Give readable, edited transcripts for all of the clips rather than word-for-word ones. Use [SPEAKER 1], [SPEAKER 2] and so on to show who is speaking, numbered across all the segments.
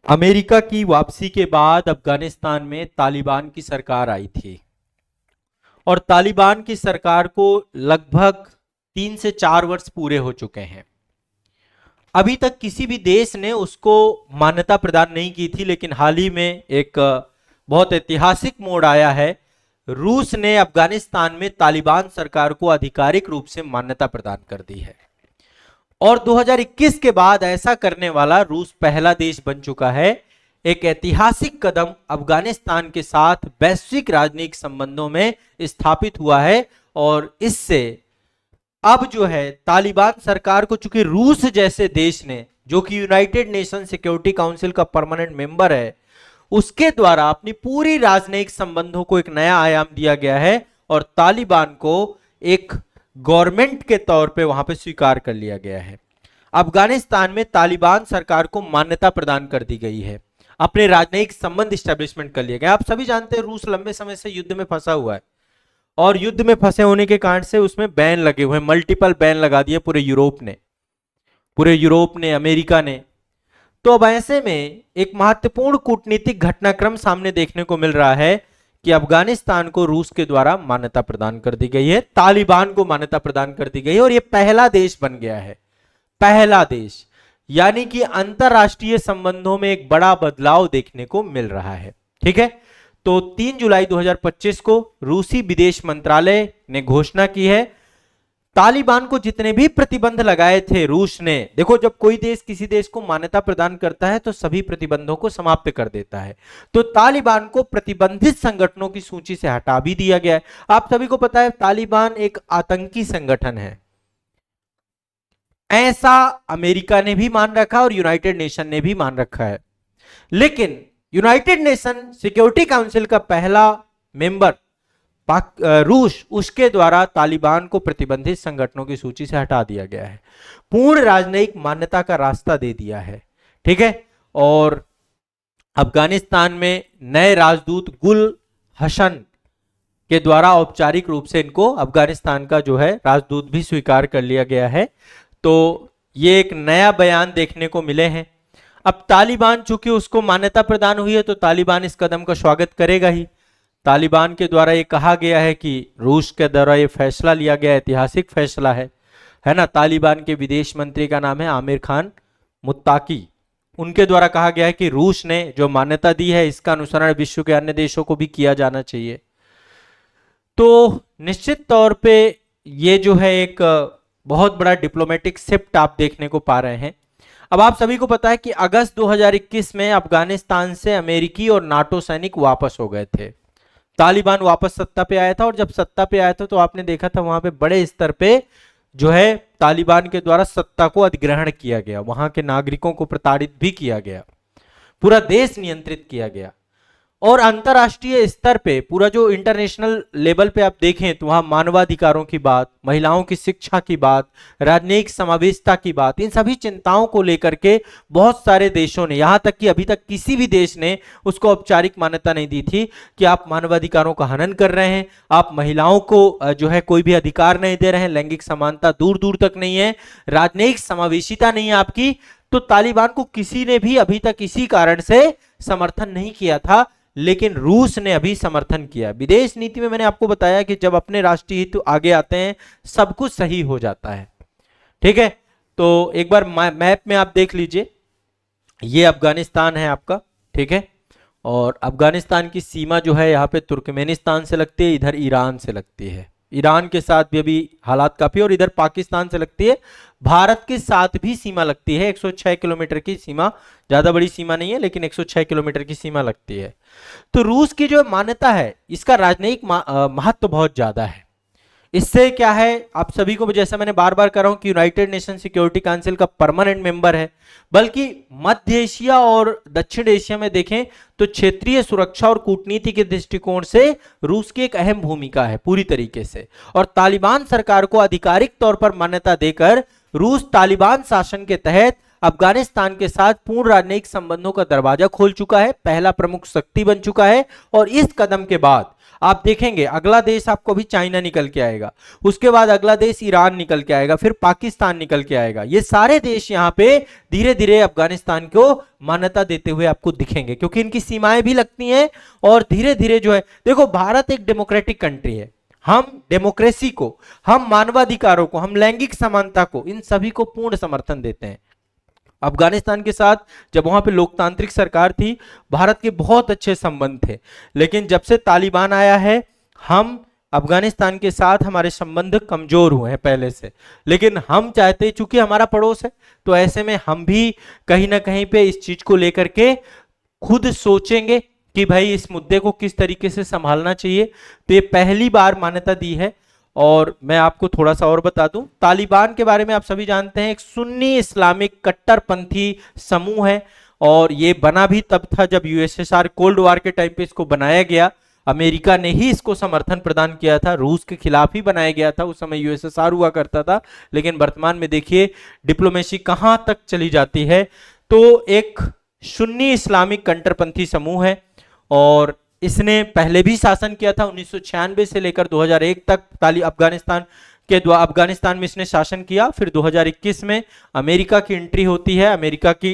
[SPEAKER 1] America की वापसी के बाद अफगानिस्तान में तालिबान की सरकार आई थी और तालिबान की सरकार को लगभग 3 से 4 वर्ष पूरे हो चुके हैं। अभी तक किसी भी देश ने उसको मान्यता प्रदान नहीं की थी, लेकिन हाल ही में एक बहुत ऐतिहासिक मोड़ आया है। रूस ने अफगानिस्तान में तालिबान सरकार को आधिकारिक रूप से मान्यता प्रदान कर दी है और 2021 के बाद ऐसा करने वाला रूस पहला देश बन चुका है। एक ऐतिहासिक कदम अफगानिस्तान के साथ वैश्विक राजनीतिक संबंधों में स्थापित हुआ है और इससे अब जो है तालिबान सरकार को, चूंकि रूस जैसे देश ने, जो कि यूनाइटेड नेशन सिक्योरिटी काउंसिल का परमानेंट मेंबर है, उसके द्वारा अपनी पूरी राजनयिक संबंधों को एक नया आयाम दिया गया है और तालिबान को एक गवर्नमेंट के तौर पे वहां पे स्वीकार कर लिया गया है। अफगानिस्तान में तालिबान सरकार को मान्यता प्रदान कर दी गई है, अपने राजनयिक संबंध स्टैब्लिशमेंट कर लिए गए। आप सभी जानते हैं रूस लंबे समय से युद्ध में फंसा हुआ है और युद्ध में फंसे होने के कारण से उसमें बैन लगे हुए हैं, मल्टीपल बैन लगा दिए पूरे यूरोप ने, अमेरिका ने। तो अब ऐसे में एक महत्वपूर्ण कूटनीतिक घटनाक्रम सामने देखने को मिल रहा है कि अफगानिस्तान को रूस के द्वारा मान्यता प्रदान कर दी गई है, तालिबान को मान्यता प्रदान कर दी गई है और यह पहला देश बन गया है, पहला देश। यानी कि अंतरराष्ट्रीय संबंधों में एक बड़ा बदलाव देखने को मिल रहा है। ठीक है, तो 3 जुलाई 2025 को रूसी विदेश मंत्रालय ने घोषणा की है, तालिबान को जितने भी प्रतिबंध लगाए थे रूस ने, देखो जब कोई देश किसी देश को मान्यता प्रदान करता है तो सभी प्रतिबंधों को समाप्त कर देता है, तो तालिबान को प्रतिबंधित संगठनों की सूची से हटा भी दिया गया है। आप सभी को पता है तालिबान एक आतंकी संगठन है, ऐसा अमेरिका ने भी मान रखा और यूनाइटेड नेशन ने भी मान रखा है। लेकिन यूनाइटेड नेशन सिक्योरिटी काउंसिल का पहला मेंबर रूस, उसके द्वारा तालिबान को प्रतिबंधित संगठनों की सूची से हटा दिया गया है, पूर्ण राजनयिक मान्यता का रास्ता दे दिया है। ठीक है, और अफगानिस्तान में नए राजदूत गुल हसन के द्वारा औपचारिक रूप से इनको अफगानिस्तान का जो है राजदूत भी स्वीकार कर लिया गया है। तो ये एक नया बयान देखने को मिले हैं। अब तालिबान, चूंकि उसको मान्यता प्रदान हुई है तो तालिबान इस कदम का स्वागत करेगा ही। तालिबान के द्वारा ये कहा गया है कि रूस के द्वारा ये फैसला लिया गया, ऐतिहासिक फैसला है ना। तालिबान के विदेश मंत्री का नाम है आमिर खान मुत्ताकी, उनके द्वारा कहा गया है कि रूस ने जो मान्यता दी है इसका अनुसरण विश्व के अन्य देशों को भी किया जाना चाहिए। तो निश्चित तौर पे ये जो है एक बहुत बड़ा डिप्लोमेटिक शिफ्ट आप देखने को पा रहे हैं। अब आप सभी को पता है कि अगस्त 2021 में अफगानिस्तान से अमेरिकी और नाटो सैनिक वापस हो गए थे, तालिबान वापस सत्ता पे आया था और जब सत्ता पे आया था तो आपने देखा था वहां पे बड़े स्तर पे जो है तालिबान के द्वारा सत्ता को अधिग्रहण किया गया, वहां के नागरिकों को प्रताड़ित भी किया गया, पूरा देश नियंत्रित किया गया। और अंतरराष्ट्रीय स्तर पे पूरा जो इंटरनेशनल लेवल पे आप देखें तो वहां मानवाधिकारों की बात, महिलाओं की शिक्षा की बात, राजनयिक समावेशिता की बात, इन सभी चिंताओं को लेकर के बहुत सारे देशों ने, यहां तक कि अभी तक किसी भी देश ने उसको औपचारिक मान्यता नहीं दी थी कि आप मानवाधिकारों का हनन कर रहे हैं, आप महिलाओं को जो है कोई भी अधिकार नहीं दे रहे हैं, लैंगिक समानता दूर दूर तक नहीं है, राजनयिक समावेशिता नहीं है आपकी। तो तालिबान को किसी ने भी अभी तक इसी कारण से समर्थन नहीं किया था, लेकिन रूस ने अभी समर्थन किया। विदेश नीति में मैंने आपको बताया कि जब अपने राष्ट्रीय हित आगे आते हैं सब कुछ सही हो जाता है। ठीक है, तो एक बार मैप में आप देख लीजिए, ये अफगानिस्तान है आपका। ठीक है, और अफगानिस्तान की सीमा जो है यहाँ पे तुर्कमेनिस्तान से लगती है, इधर ईरान से लगती है, ईरान के साथ भी अभी हालात काफी, और इधर पाकिस्तान से लगती है, भारत के साथ भी सीमा लगती है। 106 किलोमीटर की सीमा, ज्यादा बड़ी सीमा नहीं है लेकिन 106 किलोमीटर की सीमा लगती है। तो रूस की जो मान्यता है इसका राजनयिक महत्व बहुत ज्यादा है। इससे क्या है, आप सभी को, जैसा मैंने बार बार कर रहा हूं कि यूनाइटेड नेशन सिक्योरिटी काउंसिल का परमानेंट मेंबर है, बल्कि मध्य एशिया और दक्षिण एशिया में देखें तो क्षेत्रीय सुरक्षा और कूटनीति के दृष्टिकोण से रूस की एक अहम भूमिका है पूरी तरीके से। और तालिबान सरकार को आधिकारिक तौर पर मान्यता देकर रूस तालिबान शासन के तहत अफगानिस्तान के साथ पूर्ण राजनयिक संबंधों का दरवाजा खोल चुका है, पहला प्रमुख शक्ति बन चुका है। और इस कदम के बाद आप देखेंगे अगला देश आपको अभी चाइना निकल के आएगा, उसके बाद अगला देश ईरान निकल के आएगा, फिर पाकिस्तान निकल के आएगा। ये सारे देश यहाँ पे धीरे धीरे अफगानिस्तान को मान्यता देते हुए आपको दिखेंगे, क्योंकि इनकी सीमाएं भी लगती हैं और धीरे धीरे जो है, देखो भारत एक डेमोक्रेटिक कंट्री है, हम डेमोक्रेसी को, हम मानवाधिकारों को, हम लैंगिक समानता को, इन सभी को पूर्ण समर्थन देते हैं। अफगानिस्तान के साथ जब वहां पे लोकतांत्रिक सरकार थी, भारत के बहुत अच्छे संबंध थे, लेकिन जब से तालिबान आया है, हम अफगानिस्तान के साथ हमारे संबंध कमजोर हुए हैं पहले से। लेकिन हम चाहते, चूंकि हमारा पड़ोस है, तो ऐसे में हम भी कहीं ना कहीं पे इस चीज को लेकर के खुद सोचेंगे कि भाई इस मुद्दे को किस तरीके से संभालना चाहिए। तो ये पहली बार मान्यता दी है। और मैं आपको थोड़ा सा और बता दूं, तालिबान के बारे में आप सभी जानते हैं, एक सुन्नी इस्लामिक कट्टरपंथी समूह है, और ये बना भी तब था जब यूएसएसआर कोल्ड वॉर के टाइम पे इसको बनाया गया। अमेरिका ने ही इसको समर्थन प्रदान किया था, रूस के खिलाफ ही बनाया गया था, उस समय यूएसएसआर हुआ करता था। लेकिन वर्तमान में देखिए डिप्लोमेसी कहां तक चली जाती है। तो एक सुन्नी इस्लामिक कट्टरपंथी समूह है, और इसने पहले भी शासन किया था 1996 से लेकर 2001 तक अफगानिस्तान में इसने शासन किया। फिर 2021 में अमेरिका की एंट्री होती है,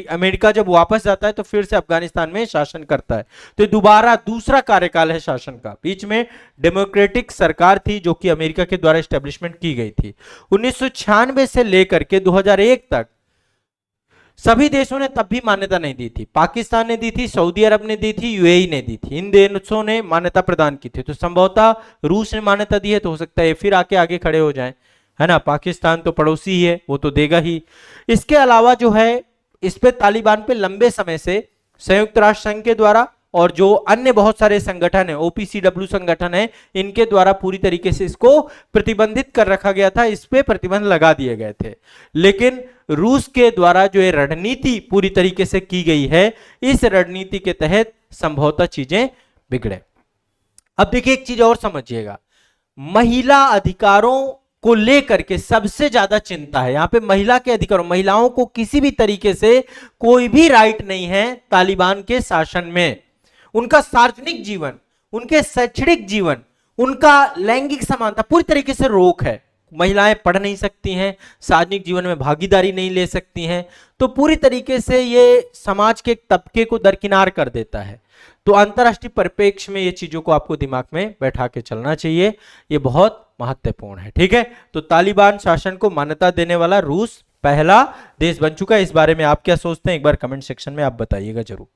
[SPEAKER 1] अमेरिका जब वापस जाता है तो फिर से अफगानिस्तान में शासन करता है। तो दोबारा दूसरा कार्यकाल है शासन का। बीच में डेमोक्रेटिक सरकार थी जो कि अमेरिका के द्वारा एस्टेब्लिशमेंट की गई थी। 1996 से लेकर के 2001 तक सभी देशों ने तब भी मान्यता नहीं दी थी। पाकिस्तान ने दी थी, सऊदी अरब ने दी थी, यूएई ने दी थी, इन देशों ने मान्यता प्रदान की थी। तो संभवतः रूस ने मान्यता दी है, तो हो सकता है फिर आगे खड़े हो जाएं, है ना। पाकिस्तान तो पड़ोसी ही है, वो तो देगा ही। इसके अलावा जो है, इस पे तालिबान पे लंबे समय से संयुक्त राष्ट्र संघ के द्वारा और जो अन्य बहुत सारे संगठन है, ओपीसीडब्ल्यू संगठन है, इनके द्वारा पूरी तरीके से इसको प्रतिबंधित कर रखा गया था, इस पे प्रतिबंध लगा दिए गए थे। लेकिन रूस के द्वारा जो ये रणनीति पूरी तरीके से की गई है, इस रणनीति के तहत संभवतः चीजें बिगड़े। अब देखिए एक चीज और समझिएगा, महिला अधिकारों को लेकर के सबसे ज्यादा चिंता है यहां पे। महिला के अधिकारों, महिलाओं को किसी भी तरीके से कोई भी राइट नहीं है तालिबान के शासन में। उनका सार्वजनिक जीवन, उनके शैक्षणिक जीवन, उनका लैंगिक समानता पूरी तरीके से रोक है। महिलाएं पढ़ नहीं सकती हैं, सार्वजनिक जीवन में भागीदारी नहीं ले सकती हैं। तो पूरी तरीके से ये समाज के एक तबके को दरकिनार कर देता है। तो अंतरराष्ट्रीय परिप्रेक्ष्य में ये चीजों को आपको दिमाग में बैठा के चलना चाहिए, ये बहुत महत्वपूर्ण है। ठीक है, तो तालिबान शासन को मान्यता देने वाला रूस पहला देश बन चुका है। इस बारे में आप क्या सोचते हैं, एक बार कमेंट सेक्शन में आप बताइएगा जरूर।